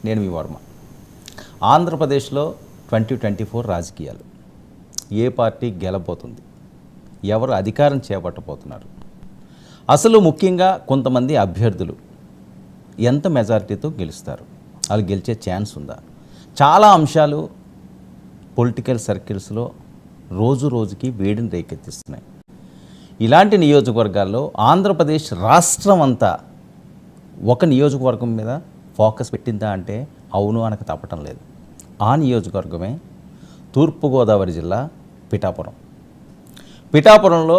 నేను మీ వర్మ. ఆంధ్రప్రదేశ్లో 2024 రాజకీయాలు, ఏ పార్టీ గెలబోతుంది, ఎవరు అధికారం చేపట్టబోతున్నారు, అసలు ముఖ్యంగా కొంతమంది అభ్యర్థులు ఎంత మెజారిటీతో గెలుస్తారు, వాళ్ళు గెలిచే ఛాన్స్ ఉందా, చాలా అంశాలు పొలిటికల్ సర్కిల్స్లో రోజు రోజుకి వేడిని రేకెత్తిస్తున్నాయి. ఇలాంటి నియోజకవర్గాల్లో ఆంధ్రప్రదేశ్ రాష్ట్రం అంతా ఒక నియోజకవర్గం మీద ఫోకస్ పెట్టిందా అంటే అవును అనక తప్పటం లేదు. ఆ నియోజకవర్గమే తూర్పుగోదావరి జిల్లా పిఠాపురం. పిఠాపురంలో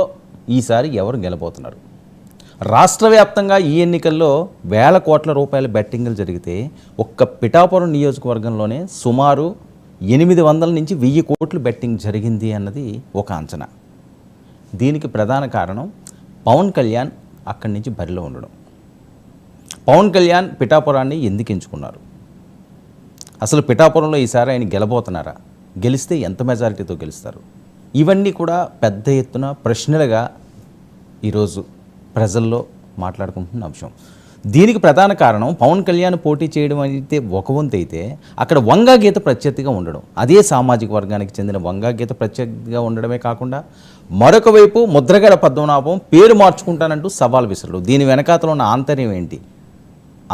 ఈసారి ఎవరు గెలబోతున్నారు? రాష్ట్ర వ్యాప్తంగా ఈ ఎన్నికల్లో వేల కోట్ల రూపాయల బెట్టింగ్లు జరిగితే ఒక్క పిఠాపురం నియోజకవర్గంలోనే సుమారు 800 నుంచి 1000 కోట్లు బెట్టింగ్ జరిగింది అన్నది ఒక అంచనా. దీనికి ప్రధాన కారణం పవన్ కళ్యాణ్ అక్కడి నుంచి బరిలో ఉండడం. పవన్ కళ్యాణ్ పిఠాపురాన్ని ఎందుకు ఎంచుకున్నారు? అసలు పిఠాపురంలో ఈసారి ఆయన గెలబోతున్నారా? గెలిస్తే ఎంత మెజారిటీతో గెలుస్తారు? ఇవన్నీ కూడా పెద్ద ఎత్తున ప్రశ్నలుగా ఈరోజు ప్రజల్లో మాట్లాడుకుంటున్న అంశం. దీనికి ప్రధాన కారణం పవన్ కళ్యాణ్ పోటీ చేయడం అయితే ఒక వంతు అయితే, అక్కడ వంగా గీత ప్రత్యర్థిగా ఉండడం, అదే సామాజిక వర్గానికి చెందిన వంగా గీత ప్రత్యర్థిగా ఉండడమే కాకుండా మరొక వైపు ముద్రగడ పద్మనాభం పేరు మార్చుకుంటానంటూ సవాల్ విసరడు. దీని వెనకాతలో ఉన్న ఆంతర్యం ఏంటి?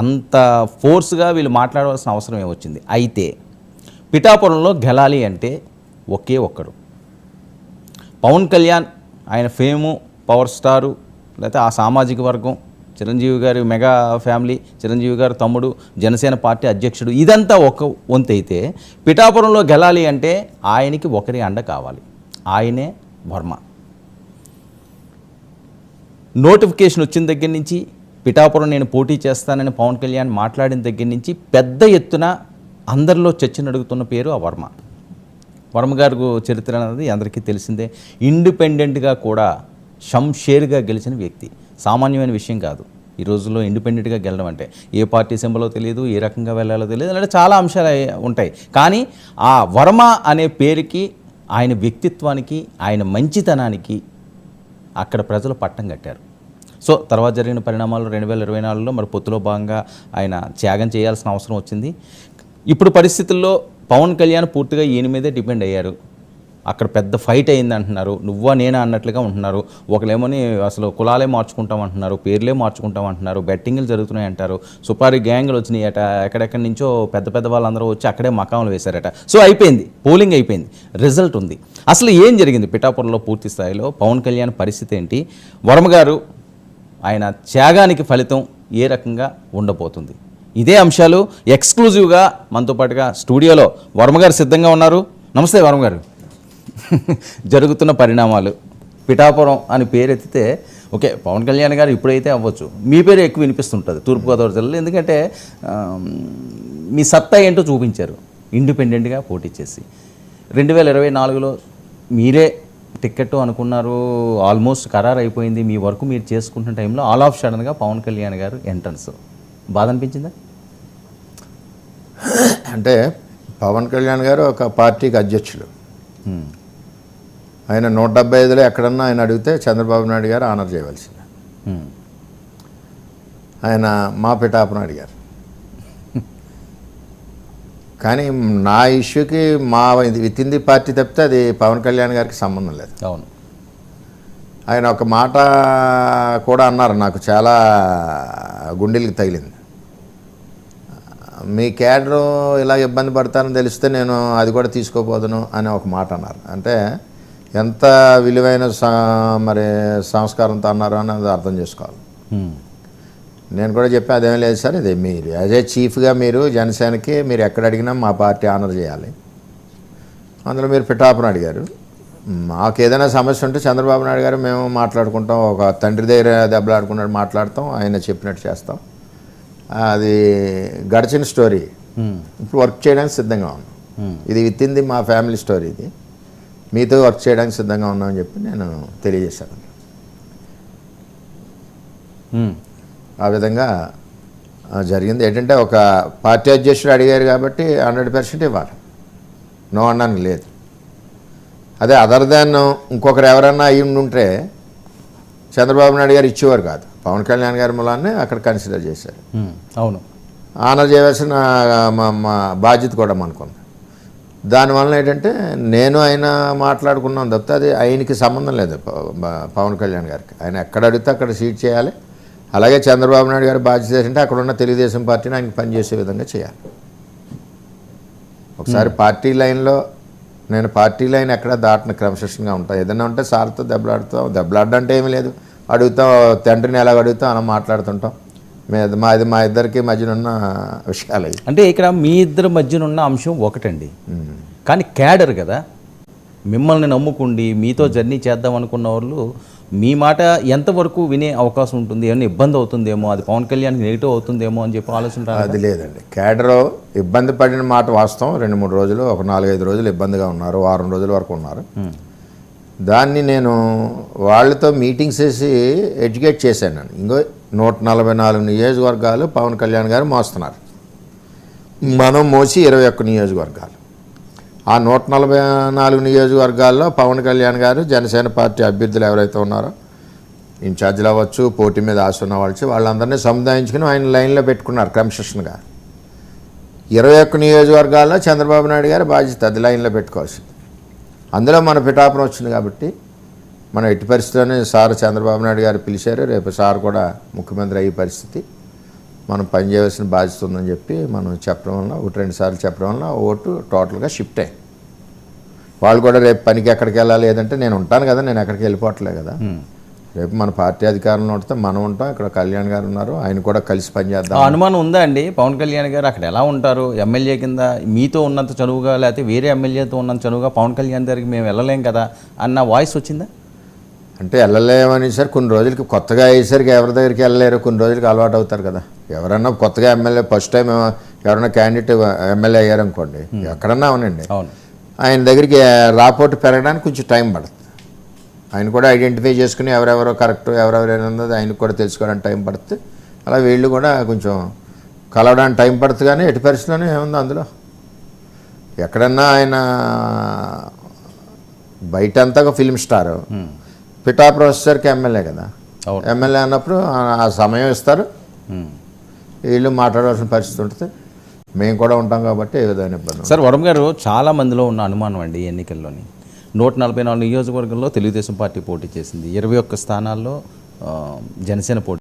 అంత ఫోర్స్గా వీళ్ళు మాట్లాడవలసిన అవసరం ఏమొచ్చింది? అయితే పిఠాపురంలో గెలాలి అంటే ఒకే ఒక్కడు, పవన్ కళ్యాణ్. ఆయన ఫేము, పవర్ స్టారు, లేకపోతే ఆ సామాజిక వర్గం, చిరంజీవి గారి మెగా ఫ్యామిలీ, చిరంజీవి గారి తమ్ముడు, జనసేన పార్టీ అధ్యక్షుడు, ఇదంతా ఒక వంతు అయితే పిఠాపురంలో గెలాలి అంటే ఆయనకి ఒకరి అండ కావాలి. ఆయనే వర్మ. నోటిఫికేషన్ వచ్చిన దగ్గర నుంచి, పిఠాపురం నేను పోటీ చేస్తానని పవన్ కళ్యాణ్ మాట్లాడిన దగ్గర నుంచి పెద్ద ఎత్తున అందరిలో చర్చ నడుగుతున్న పేరు ఆ వర్మ. వర్మ గారి చరిత్ర అనేది అందరికీ తెలిసిందే. ఇండిపెండెంట్గా కూడా షంషేర్గా గెలిచిన వ్యక్తి. సామాన్యమైన విషయం కాదు ఈ రోజుల్లో ఇండిపెండెంట్గా గెలడం అంటే. ఏ పార్టీ సింబలో తెలియదు, ఏ రకంగా వెళ్ళాలో తెలియదు, అలాంటి చాలా అంశాలు ఉంటాయి. కానీ ఆ వర్మ అనే పేరుకి, ఆయన వ్యక్తిత్వానికి, ఆయన మంచితనానికి అక్కడ ప్రజలు పట్టం కట్టారు. సో తర్వాత జరిగిన పరిణామాలు 2024లో మరి పొత్తులో భాగంగా ఆయన త్యాగం చేయాల్సిన అవసరం వచ్చింది. ఇప్పుడు పరిస్థితుల్లో పవన్ కళ్యాణ్ పూర్తిగా ఈయన మీదే డిపెండ్ అయ్యారు. అక్కడ పెద్ద ఫైట్ అయింది అంటున్నారు, నువ్వా నేనా అన్నట్లుగా ఉంటున్నారు. ఒకలేమని అసలు కులాలే మార్చుకుంటాం అంటున్నారు, పేర్లే మార్చుకుంటాం అంటున్నారు, బెట్టింగ్లు జరుగుతున్నాయి అంటారు, సుపారీ గ్యాంగులు వచ్చినాయి అట, ఎక్కడెక్కడి నుంచో పెద్ద పెద్ద వాళ్ళందరూ వచ్చి అక్కడే మకాములు వేశారట. సో అయిపోయింది, పోలింగ్ అయిపోయింది, రిజల్ట్ ఉంది. అసలు ఏం జరిగింది పిఠాపురంలో పూర్తి స్థాయిలో? పవన్ కళ్యాణ్ పరిస్థితి ఏంటి? వర్మ గారు ఆయన త్యాగానికి ఫలితం ఏ రకంగా ఉండబోతుంది? ఇదే అంశాలు ఎక్స్క్లూజివ్గా మనతో పాటుగా స్టూడియోలో వర్మ గారు సిద్ధంగా ఉన్నారు. నమస్తే వర్మ గారు. జరుగుతున్న పరిణామాలు, పిఠాపురం అని పేరెత్తితే ఓకే, పవన్ కళ్యాణ్ గారు ఇప్పుడైతే అవ్వచ్చు, మీ పేరు ఎక్కువ వినిపిస్తుంటుంది తూర్పుగోదావరి జిల్లాలో. ఎందుకంటే మీ సత్తా ఏంటో చూపించారు ఇండిపెండెంట్గా పోటీ చేసి. 2024లో మీరే టికెట్ అనుకున్నారు, ఆల్మోస్ట్ ఖరారు అయిపోయింది, మీ వరకు మీరు చేసుకుంటున్న టైంలో ఆల్ ఆఫ్ సడన్గా పవన్ కళ్యాణ్ గారు ఎంట్రన్స్. బాధ అనిపించిందా? అంటే పవన్ కళ్యాణ్ గారు ఒక పార్టీకి అధ్యక్షులు. ఆయన 175లో ఎక్కడన్నా ఆయన అడిగితే చంద్రబాబు నాయుడు గారు ఆనర్ చేయవలసింది. ఆయన మా పిఠాపురం అడిగారు. కానీ నా ఇష్యూకి మా విత్ ఇన్ ది పార్టీ తప్పితే అది పవన్ కళ్యాణ్ గారికి సంబంధం లేదు. అవును. ఆయన ఒక మాట కూడా అన్నారు, నాకు చాలా గుండెలకి తగిలింది. మీ క్యాడరు ఇలా ఇబ్బంది పడతారని తెలిస్తే నేను అది కూడా తీసుకోపోదును అని ఒక మాట అన్నారు. అంటే ఎంత విలువైన మరి సంస్కారంతో అన్నారు అని అర్థం చేసుకోవాలి. నేను కూడా చెప్పి అదేం లేదు సార్, ఇది మీరు యాజ్ ఏ చీఫ్గా మీరు జనసేనకి మీరు ఎక్కడ అడిగినా మా పార్టీ ఆనర్ చేయాలి. అందులో మీరు పిఠాపురం అడిగారు. మాకు ఏదైనా సమస్య ఉంటే చంద్రబాబు నాయుడు గారు మేము మాట్లాడుకుంటాం, ఒక తండ్రి దగ్గర దెబ్బలాడుకున్నట్టు మాట్లాడతాం, ఆయన చెప్పినట్టు చేస్తాం. అది గడిచిన స్టోరీ. ఇప్పుడు వర్క్ చేయడానికి సిద్ధంగా ఉన్నాం. ఇది విత్ ఇన్ ది మా ఫ్యామిలీ స్టోరీ. ఇది మీతో వర్క్ చేయడానికి సిద్ధంగా ఉన్నామని చెప్పి నేను తెలియజేశాను. ఆ విధంగా జరిగింది. ఏంటంటే ఒక పార్టీ అధ్యక్షుడు అడిగారు కాబట్టి 100% ఇవ్వాలి, నో అనడానికి లేదు. అదే అదర్ దాన్ ఇంకొకరు ఎవరన్నా అయ్యి ఉంటే చంద్రబాబు నాయుడు గారు ఇచ్చేవారు కాదు. పవన్ కళ్యాణ్ గారి మూలాన్ని అక్కడ కన్సిడర్ చేశారు. అవును. ఆనర్ చేయవలసిన మా బాధ్యత కూడా మనకుంది. దానివల్ల ఏంటంటే నేను ఆయన మాట్లాడుకున్నాం తప్పితే అది ఆయనకి సంబంధం లేదు. పవన్ కళ్యాణ్ గారికి ఆయన ఎక్కడ అడిగితే అక్కడ సీట్ చేయాలి. అలాగే చంద్రబాబు నాయుడు గారి బాధ్యత ఏంటంటే అక్కడ ఉన్న తెలుగుదేశం పార్టీని ఆయనకి పనిచేసే విధంగా చేయాలి. ఒకసారి పార్టీ లైన్లో నేను పార్టీ లైన్ ఎక్కడ దాటిన క్రమశిక్షణగా ఉంటాను. ఏదైనా ఉంటే సార్తో దెబ్బలాడడం అంటే ఏమీ లేదు. అడుగుతాం, తండ్రిని ఎలాగ అడుగుతాం అలా మాట్లాడుతుంటాం. మా ఇద్దరికి మధ్యన ఉన్న విషయాలు అవి. అంటే ఇక్కడ మీ ఇద్దరి మధ్యన ఉన్న అంశం ఒకటండి, కానీ క్యాడర్ కదా, మిమ్మల్ని నమ్ముకుండి మీతో జర్నీ చేద్దాం అనుకున్న వాళ్ళు మీ మాట ఎంతవరకు వినే అవకాశం ఉంటుంది, ఏమైనా ఇబ్బంది అవుతుందేమో, అది పవన్ కళ్యాణ్కి నెగిటివ్ అవుతుందేమో అని చెప్పి ఆలోచన అది లేదండి. క్యాడర్ ఇబ్బంది పడిన మాట వాస్తవం. 2-3 రోజులు, ఒక 4-5 రోజులు ఇబ్బందిగా ఉన్నారు, వారం రోజుల వరకు ఉన్నారు. దాన్ని నేను వాళ్ళతో మీటింగ్స్ వేసి ఎడ్యుకేట్ చేశాను. ఇంకో 144 నియోజకవర్గాలు పవన్ కళ్యాణ్ గారు మోస్తున్నారు. మనం మోసి 21 నియోజకవర్గాలు. ఆ 144 నియోజకవర్గాల్లో పవన్ కళ్యాణ్ గారు జనసేన పార్టీ అభ్యర్థులు ఎవరైతే ఉన్నారో, ఇన్ఛార్జీలు అవ్వచ్చు, పోటీ మీద ఆశ ఉన్న వాళ్ళందరినీ సముదాయించుకుని ఆయన లైన్లో పెట్టుకున్నారు క్రమశిక్షణగా. 21 నియోజకవర్గాల్లో చంద్రబాబు నాయుడు గారు బాధ్యత అది లైన్లో పెట్టుకోవాల్సింది. అందులో మన పిఠాపురం వచ్చింది కాబట్టి మనం ఎట్టి పరిస్థితుల్లోనే సార్ చంద్రబాబు నాయుడు గారు పిలిచారు. రేపు సార్ కూడా ముఖ్యమంత్రి అయ్యే పరిస్థితి, మనం పనిచేయాల్సిన బాధ్యత ఉందని చెప్పి మనం చెప్పడం వల్ల 1-2 సార్లు చెప్పడం వల్ల ఓటు టోటల్గా షిఫ్ట్ అయ్యి వాళ్ళు కూడా రేపు పనికి ఎక్కడికి వెళ్ళాలి, లేదంటే నేను ఉంటాను కదా, నేను ఎక్కడికి వెళ్ళిపోవట్లే కదా. రేపు మన పార్టీ అధికారంలో ఉంటే మనం ఉంటాం, ఇక్కడ కళ్యాణ్ గారు ఉన్నారు, ఆయన కూడా కలిసి పనిచేద్దాం. అనుమానం ఉందా అండి పవన్ కళ్యాణ్ గారు అక్కడ ఎలా ఉంటారు? ఎమ్మెల్యే కింద మీతో ఉన్నంత చనువుగా, లేకపోతే వేరే ఎమ్మెల్యేతో ఉన్నంత చనువుగా పవన్ కళ్యాణ్ గారికి మేము వెళ్ళలేం కదా అన్న వాయిస్ వచ్చిందా? అంటే వెళ్ళలేమని సార్, కొన్ని రోజులకి కొత్తగా అయ్యేసరికి ఎవరి దగ్గరికి వెళ్ళలేరు, కొన్ని రోజులకి అలవాటు అవుతారు కదా. ఎవరన్నా కొత్తగా ఎమ్మెల్యే ఫస్ట్ టైం ఎవరైనా క్యాండిడేట్ ఎమ్మెల్యే అయ్యారనుకోండి, ఎక్కడన్నా అవునండి, ఆయన దగ్గరికి రాపోర్ట్ పెరగడానికి కొంచెం టైం పడుతుంది. ఆయన కూడా ఐడెంటిఫై చేసుకుని ఎవరెవరో కరెక్ట్ ఎవరెవరైనా ఆయనకు కూడా తెలుసుకోవడానికి టైం పడుతుంది. అలా వీళ్ళు కూడా కొంచెం కలవడానికి టైం పడుతుంది. కానీ ఎట్టి పరిస్థితుల్లోనే ఏముందో అందులో ఎక్కడన్నా ఆయన బయట అంతా ఒక ఫిల్మ్ స్టార్, పిఠాపురం వచ్చేసరికి ఎమ్మెల్యే కదా. ఎమ్మెల్యే అన్నప్పుడు ఆ సమయం ఇస్తారు, వీళ్ళు మాట్లాడవలసిన పరిస్థితి ఉంటుంది. మేము కూడా ఉంటాం కాబట్టి ఏ విధమైన ఇబ్బంది. సార్, వరం గారు చాలా మందిలో ఉన్న అనుమానం అండి, ఎన్నికల్లోని 144 నియోజకవర్గంలో తెలుగుదేశం పార్టీ పోటీ చేసింది, 21 స్థానాల్లో జనసేన పోటీ